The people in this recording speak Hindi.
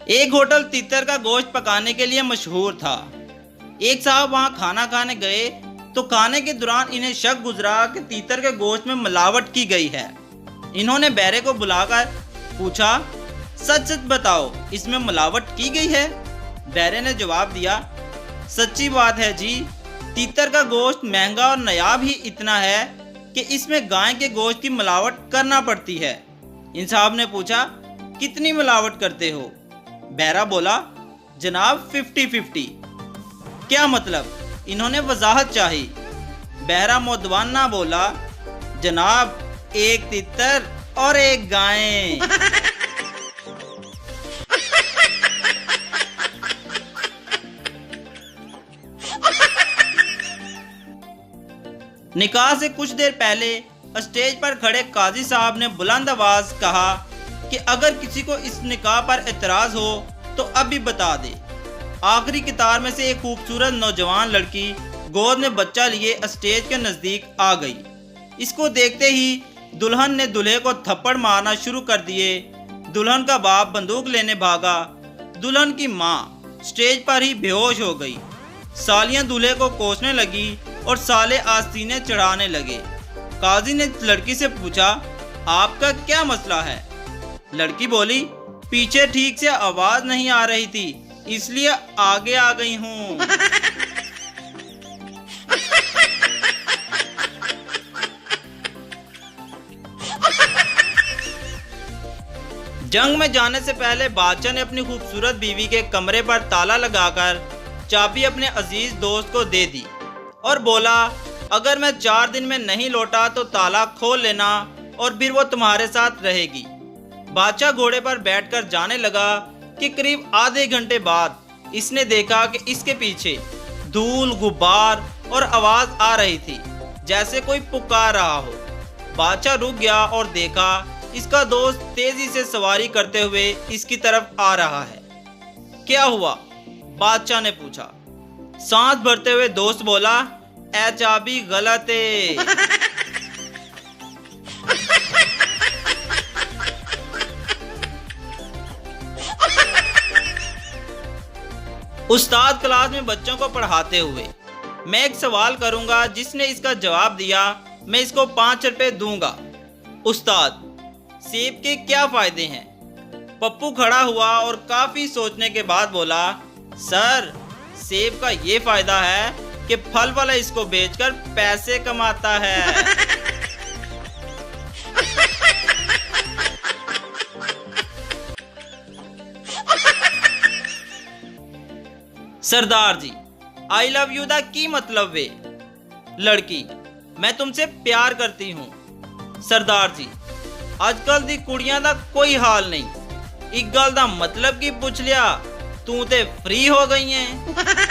एक होटल तीतर का गोश्त पकाने के लिए मशहूर था। एक साहब वहां खाना खाने गए तो खाने के दौरान इन्हें शक गुजरा कि तीतर के गोश्त में मिलावट की गई है। इन्होंने बैरे को बुलाकर पूछा, सच सच बताओ, इसमें मिलावट की गई है? बैरे ने जवाब दिया, सच्ची बात है जी, तीतर का गोश्त महंगा और नायाब ही इतना है कि इसमें गाय के गोश्त की मिलावट करना पड़ती है। इन साहब ने पूछा, कितनी मिलावट करते हो? बैरा बोला, जनाब 50-50। क्या मतलब? इन्होंने वजाहत चाही। बहरा मोदवाना बोला, जनाब एक तीतर और एक गाय। निकाह से कुछ देर पहले स्टेज पर खड़े काजी साहब ने बुलंद आवाज कहा कि अगर किसी को इस निकाह पर एतराज हो तो अभी बता दे। आखिरी कतार में से एक खूबसूरत नौजवान लड़की गोद में बच्चा लिए स्टेज के नजदीक आ गई। इसको देखते ही दुल्हन ने दूल्हे को थप्पड़ मारना शुरू कर दिए। दुल्हन का बाप बंदूक लेने भागा। दुल्हन की माँ स्टेज पर ही बेहोश हो गई। सालियां दूल्हे को कोसने लगी और साले आस्तीने चढ़ाने लगे। काजी ने लड़की से पूछा, आपका क्या मसला है? लड़की बोली, पीछे ठीक से आवाज नहीं आ रही थी, इसलिए आगे आ गई हूँ। जंग में जाने से पहले बादशाह ने अपनी खूबसूरत बीवी के कमरे पर ताला लगाकर चाबी अपने अजीज दोस्त को दे दी और बोला, अगर मैं 4 दिन में नहीं लौटा तो ताला खोल लेना और फिर वो तुम्हारे साथ रहेगी। बादशाह घोड़े पर बैठकर जाने लगा कि करीब आधे घंटे बाद इसने देखा कि इसके पीछे धूल, गुब्बार और आवाज आ रही थी जैसे कोई पुकार रहा हो। बादशाह रुक गया और देखा इसका दोस्त तेजी से सवारी करते हुए इसकी तरफ आ रहा है। क्या हुआ? बादशाह ने पूछा। सांस भरते हुए दोस्त बोला, ए चाबी गलत है। उस्ताद क्लास में बच्चों को पढ़ाते हुए, मैं एक सवाल करूंगा, जिसने इसका जवाब दिया मैं इसको 5 रुपए दूंगा। उस्ताद, सेब के क्या फायदे हैं? पप्पू खड़ा हुआ और काफी सोचने के बाद बोला, सर सेब का ये फायदा है कि फल वाला इसको बेचकर पैसे कमाता है। सरदार जी, आई लव यू दा की मतलब वे? लड़की, मैं तुमसे प्यार करती हूँ। सरदार जी, अजकल दी कुड़ियां दा कोई हाल नहीं। एक गल दा मतलब की पूछ लिया, तू ते फ्री हो गई है।